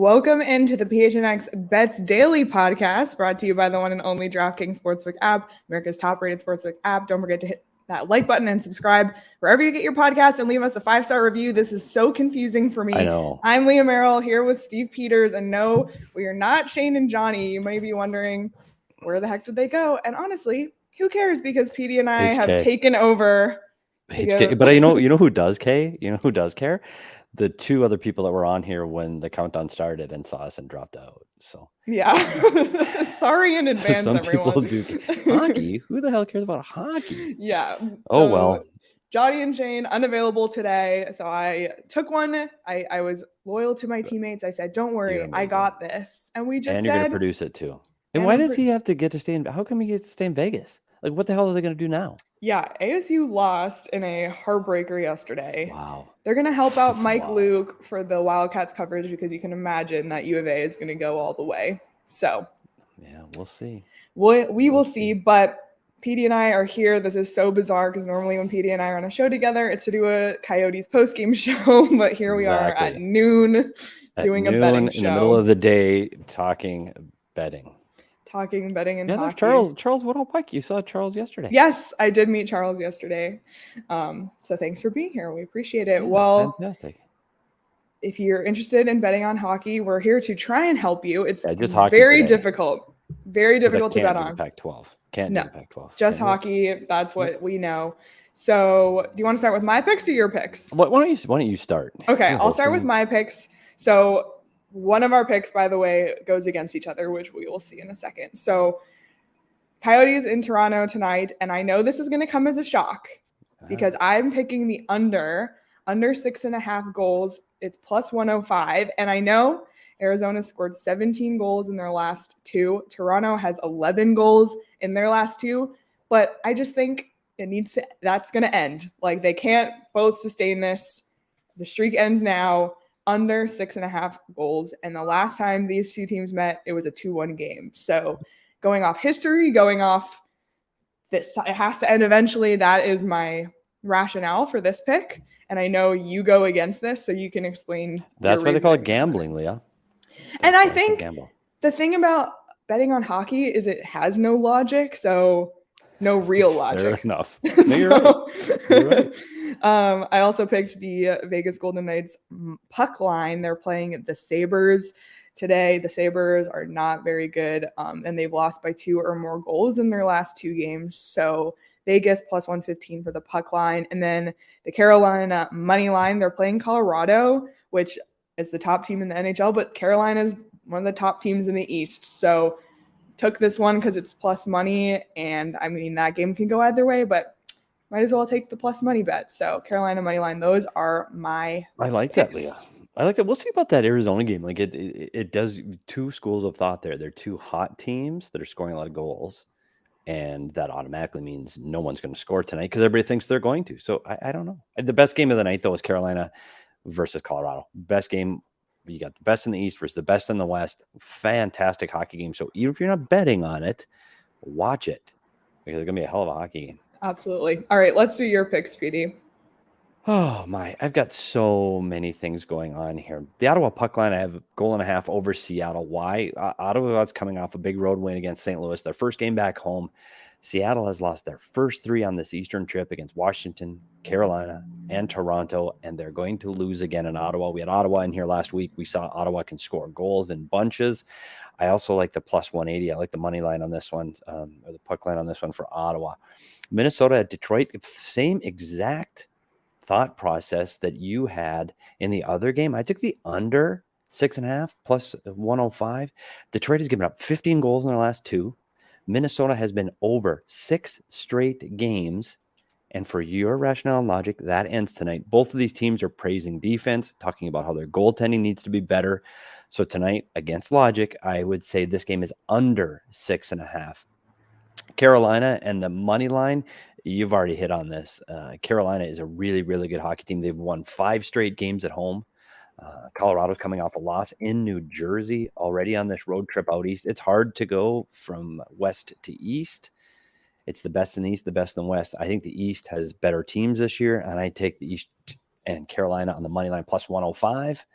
Welcome into the PHNX Bets Daily podcast, brought to you by the one and only DraftKings Sportsbook app, America's top-rated sportsbook app. Don't forget to hit that like button and subscribe wherever you get your podcast and leave us a 5-star review. This is so confusing for me. I know. I'm Leah Merrall here with Steve Peters, and no, we are not Shane and Johnny. You may be wondering, where the heck did they go? And honestly, who cares? Because PD and I have taken over. But you know who does care? You know who does care? The two other people that were on here when the countdown started and saw us and dropped out. So yeah, sorry in advance. Some everyone. people do hockey. Who the hell cares about hockey? Yeah. Oh well. Johnny and Shane unavailable today, so I took one. I was loyal to my teammates. I said, "Don't worry, I got this," and we just and you're gonna produce it too. And why does he have to get to stay in? How come he gets to stay in Vegas? Like, what the hell are they gonna do now? Yeah, ASU lost in a heartbreaker yesterday. Wow. They're going to help out Mike Luke for the Wildcats coverage because you can imagine that U of A is going to go all the way. So, yeah, we'll see. We will see. But PD and I are here. This is so bizarre because normally when PD and I are on a show together, it's to do a Coyotes postgame show. But here we are at noon doing a betting show. In the middle of the day talking betting. Betting, and hockey. Charles Woodall-Pike. You saw Charles yesterday. Yes, I did meet Charles yesterday. So thanks for being here. We appreciate it. Yeah, fantastic. If you're interested in betting on hockey, we're here to try and help you. It's very difficult. Very difficult to bet on. Pac-12. Can't do Pac-12. Just hockey. That's what we know. So do you want to start with my picks or your picks? Why don't you start? Okay, I'll start with my picks. So one of our picks, by the way, goes against each other, which we will see in a second. So Coyotes in Toronto tonight, and I know this is going to come as a shock because I'm picking the under 6.5 goals. It's plus 105, and I know Arizona scored 17 goals in their last two. Toronto has 11 goals in their last two, but I just think that's going to end. Like, they can't both sustain this. The streak ends now. Under 6.5 goals. And the last time these two teams met, it was a 2-1 game. So going off history, going off this, it has to end eventually. That is my rationale for this pick. And I know you go against this, so you can explain. That's why they call it gambling, Leah. And I think the thing about betting on hockey is it has no logic. So no real logic. Fair enough. No, you're right. I also picked the Vegas Golden Knights puck line. They're playing the Sabres today. The Sabres are not very good, and they've lost by 2 or more goals in their last 2 games. So Vegas plus 115 for the puck line. And then the Carolina money line, they're playing Colorado, which is the top team in the NHL, but Carolina is one of the top teams in the East. So took this one because it's plus money, and I mean that game can go either way, but might as well take the plus money bet. So Carolina money line, those are my I like picks. that, Leah. I like that. We'll see about that Arizona game. Like it does two schools of thought there. They're two hot teams that are scoring a lot of goals, and that automatically means no one's going to score tonight because everybody thinks they're going to. So I don't know. The best game of the night though was Carolina versus Colorado. Best game. You got the best in the East versus the best in the West. Fantastic hockey game. So even if you're not betting on it, watch it because it's going to be a hell of a hockey game. Absolutely. All right, let's do your picks, PD. Oh, my. I've got so many things going on here. The Ottawa puck line, I have a 1.5 over Seattle. Why? Ottawa's coming off a big road win against St. Louis, their first game back home. Seattle has lost their first 3 on this Eastern trip against Washington, Carolina, and Toronto, and they're going to lose again in Ottawa. We had Ottawa in here last week. We saw Ottawa can score goals in bunches. I also like the plus 180. I like the money line on this one, or the puck line on this one for Ottawa. Minnesota at Detroit, same exact thought process that you had in the other game. I took the under 6.5 plus 105. Detroit has given up 15 goals in their last 2. Minnesota has been over 6 straight games. And for your rationale and logic, that ends tonight. Both of these teams are praising defense, talking about how their goaltending needs to be better. So tonight, against logic, I would say this game is under 6.5. Carolina and the money line, you've already hit on this. Carolina is a really, really good hockey team. They've won 5 straight games at home. Colorado's coming off a loss in New Jersey already on this road trip out east. It's hard to go from west to east. It's the best in the East, the best in the West. I think the East has better teams this year, and I take the East and Carolina on the money line plus 105.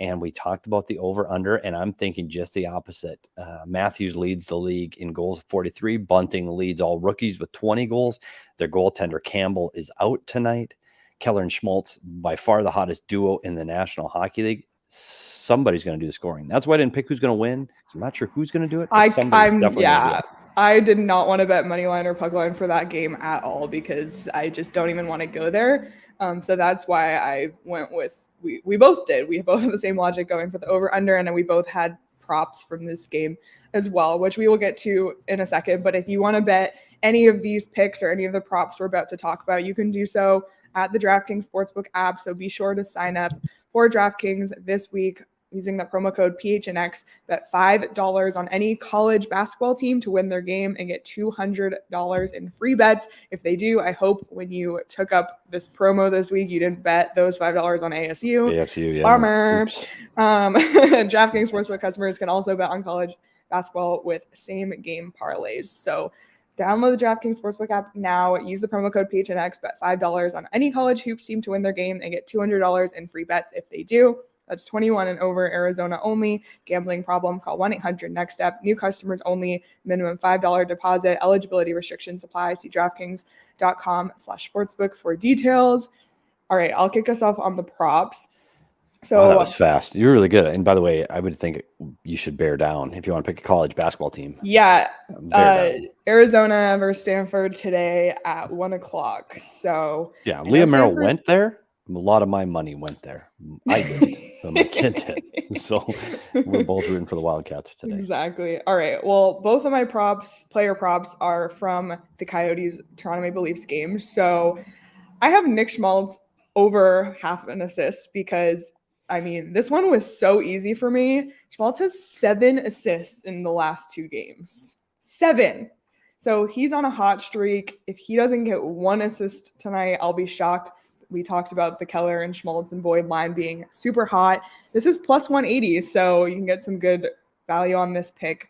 And we talked about the over-under, and I'm thinking just the opposite. Matthews leads the league in goals, 43. Bunting leads all rookies with 20 goals. Their goaltender, Campbell, is out tonight. Keller and Schmaltz, by far the hottest duo in the National Hockey League. Somebody's going to do the scoring. That's why I didn't pick who's going to win. I'm not sure who's going to do it, but somebody's definitely going to do it. I did not want to bet money line or puck line for that game at all because I just don't even want to go there. So that's why I went with we both did. We both had the same logic going for the over under, and then we both had props from this game as well, which we will get to in a second. But if you want to bet any of these picks or any of the props we're about to talk about, you can do so at the DraftKings Sportsbook app. So be sure to sign up for DraftKings this week using the promo code PHNX. Bet $5 on any college basketball team to win their game and get $200 in free bets. If they do, I hope when you took up this promo this week, you didn't bet those $5 on ASU. ASU, yeah. Bummer. DraftKings Sportsbook customers can also bet on college basketball with same game parlays. So download the DraftKings Sportsbook app now. Use the promo code PHNX. Bet $5 on any college hoops team to win their game and get $200 in free bets if they do. That's 21 and over, Arizona only. Gambling problem, call 1-800-NEXT-STEP. New customers only. Minimum $5 deposit. Eligibility restrictions apply. See DraftKings.com/sportsbook for details. All right, I'll kick us off on the props. So that was fast. You're really good. And by the way, I would think you should bear down if you want to pick a college basketball team. Yeah. Arizona versus Stanford today at 1:00. So yeah, Leah Merrall went there. A lot of my money went there. I didn't, but my kid did. So we're both rooting for the Wildcats today. Exactly. All right. Well, both of my player props are from the Coyotes Toronto Maple Leafs game. So I have Nick Schmaltz over half an assist because, I mean, this one was so easy for me. Schmaltz has 7 assists in the last 2 games. 7. So he's on a hot streak. If he doesn't get 1 assist tonight, I'll be shocked. We talked about the Keller and Schmaltz and Boyd line being super hot. This is plus 180, so you can get some good value on this pick.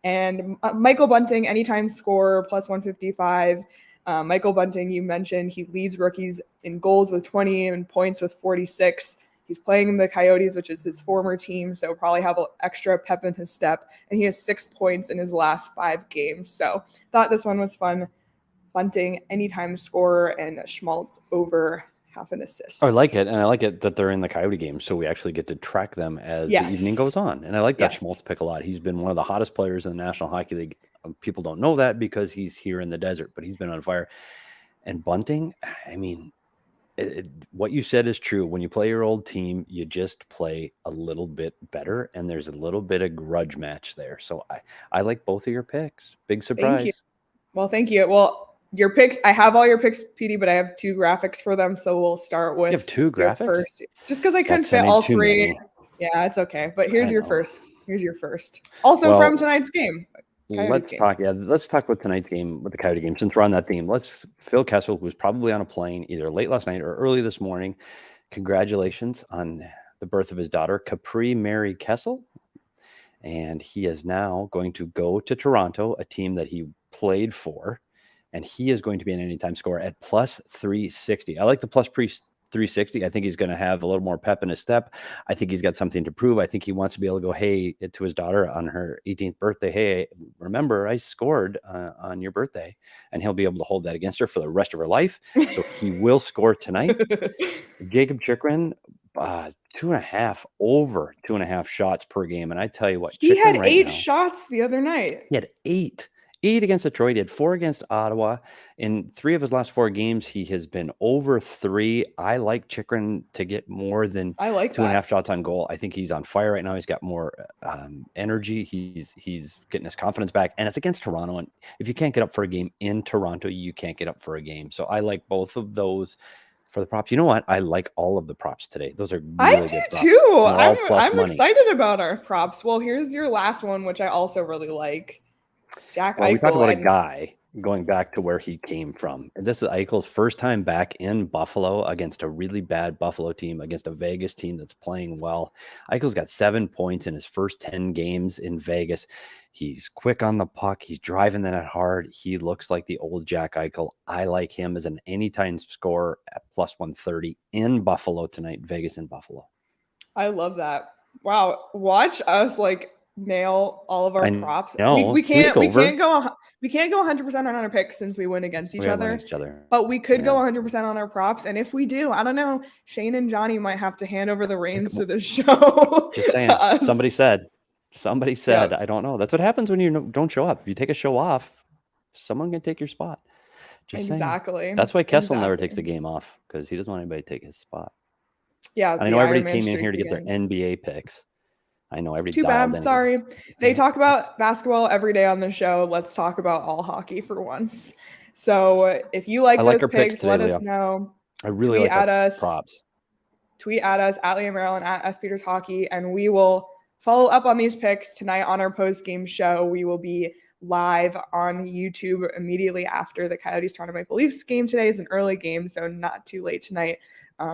And Michael Bunting, anytime scorer, plus 155. Michael Bunting, you mentioned, he leads rookies in goals with 20 and points with 46. He's playing in the Coyotes, which is his former team, so probably have an extra pep in his step. And he has 6 points in his last 5 games. So thought this one was fun. Bunting, anytime scorer, and Schmaltz over half an assist. I like it, and I like it that they're in the Coyote game, so we actually get to track them as the evening goes on. And I like that Schmaltz pick a lot. He's been one of the hottest players in the National Hockey League. People don't know that because he's here in the desert, but he's been on fire. And Bunting, I mean, what you said is true. When you play your old team, you just play a little bit better, and there's a little bit of grudge match there. So I like both of your picks. Big surprise. Thank you. Well, thank you. Well, your picks, I have all your picks, PD, but I have 2 graphics for them. So we'll start with you have 2 graphics first, just because I couldn't fit all 3. Many. Yeah, it's okay. But here's your first. Here's your first. Also from tonight's game. Let's talk about tonight's game with the Coyote game. Since we're on that theme, Phil Kessel, who was probably on a plane either late last night or early this morning. Congratulations on the birth of his daughter, Capri Mary Kessel. And he is now going to go to Toronto, a team that he played for. And he is going to be an anytime scorer at plus 360. I like the plus 360. I think he's going to have a little more pep in his step. I think he's got something to prove. I think he wants to be able to go, hey, to his daughter on her 18th birthday. Hey, remember, I scored on your birthday. And he'll be able to hold that against her for the rest of her life. So he will score tonight. Jacob Chikrin, 2.5 over 2.5 shots per game. And I tell you what, he had 8 shots the other night. He had 8 against Detroit. He had 4 against Ottawa. In 3 of his last 4 games, he has been over 3. I like Chikrin to get more than 2.5 shots on goal. I think he's on fire right now. He's got more energy. He's getting his confidence back. And it's against Toronto. And if you can't get up for a game in Toronto, you can't get up for a game. So I like both of those for the props. You know what? I like all of the props today. Those are really good props. Too. I'm excited about our props. Well, here's your last one, which I also really like. Jack Eichel. We talked about a guy going back to where he came from. And this is Eichel's first time back in Buffalo against a really bad Buffalo team, against a Vegas team that's playing well. Eichel's got 7 points in his first 10 games in Vegas. He's quick on the puck. He's driving the net hard. He looks like the old Jack Eichel. I like him as an anytime scorer at plus 130 in Buffalo tonight. Vegas in Buffalo. I love that. Wow, watch us like nail all of our I props. know. We Take can't over. go 100% on our picks since we win against each We have one other. against each other. But we could go Yeah. 100% on our props, and if we do, I don't know, Shane and Johnny might have to hand over the reins to the show Just saying. to us. Somebody said, Yep. I don't know. That's what happens when you don't show up. If you take a show off, someone can take your spot. Just Exactly. saying. That's why Kessel never Exactly. takes a game off, because he doesn't want anybody to take his spot. Yeah, And I the know everybody Iron Man came in here to streak get their begins. NBA picks. I know everybody Too dialed bad. in. Sorry. They Yeah. talk about basketball every day on the show. Let's talk about all hockey for once. So if you like I like those our picks picks, today, let Leah. us know. I really Tweet like at our us. props. Tweet at us at Leah Merrall and at S Peters Hockey, and we will follow up on these picks tonight on our post-game show. We will be live on YouTube immediately after the Coyotes Toronto Maple Leafs game today. It's an early game, so not too late tonight.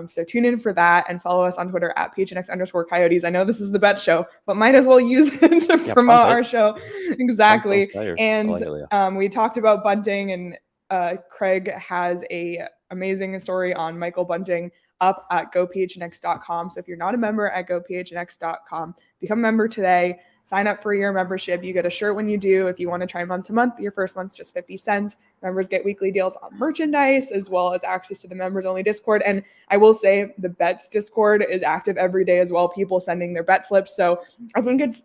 So tune in for that and follow us on Twitter at PHNX_Coyotes. I know this is the bet show, but might as well use it to promote our show. Exactly. And we talked about Bunting, and Craig has a amazing story on Michael Bunting up at gophnx.com. So if you're not a member at gophnx.com, become a member today. Sign up for your membership. You get a shirt when you do. If you want to try month to month, your first month's just 50 cents. Members get weekly deals on merchandise as well as access to the members only Discord. And I will say the bets Discord is active every day as well. People sending their bet slips. So I think it's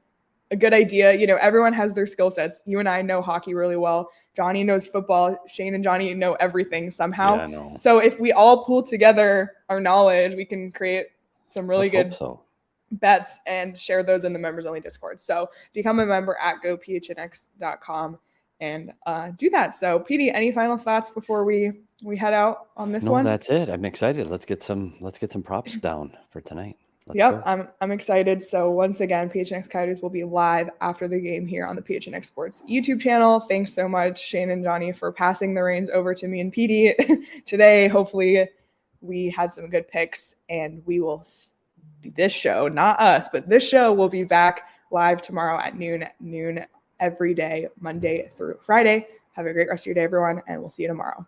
a good idea. You know, everyone has their skill sets. You and I know hockey really well. Johnny knows football. Shane and Johnny know everything somehow. Yeah, I know. So if we all pull together our knowledge, we can create some really good bets and share those in the members only Discord. So become a member at gophnx.com and do that. So PD, any final thoughts before we head out on this one? No, that's it. I'm excited. Let's get some props down for tonight. Yep, I'm excited. So once again, PHNX Coyotes will be live after the game here on the PHNX Sports YouTube channel. Thanks so much, Shane and Johnny, for passing the reins over to me and PD today. Hopefully we had some good picks, and we will this show, not us, but this show will be back live tomorrow at noon every day, Monday through Friday. Have a great rest of your day, everyone, and we'll see you tomorrow.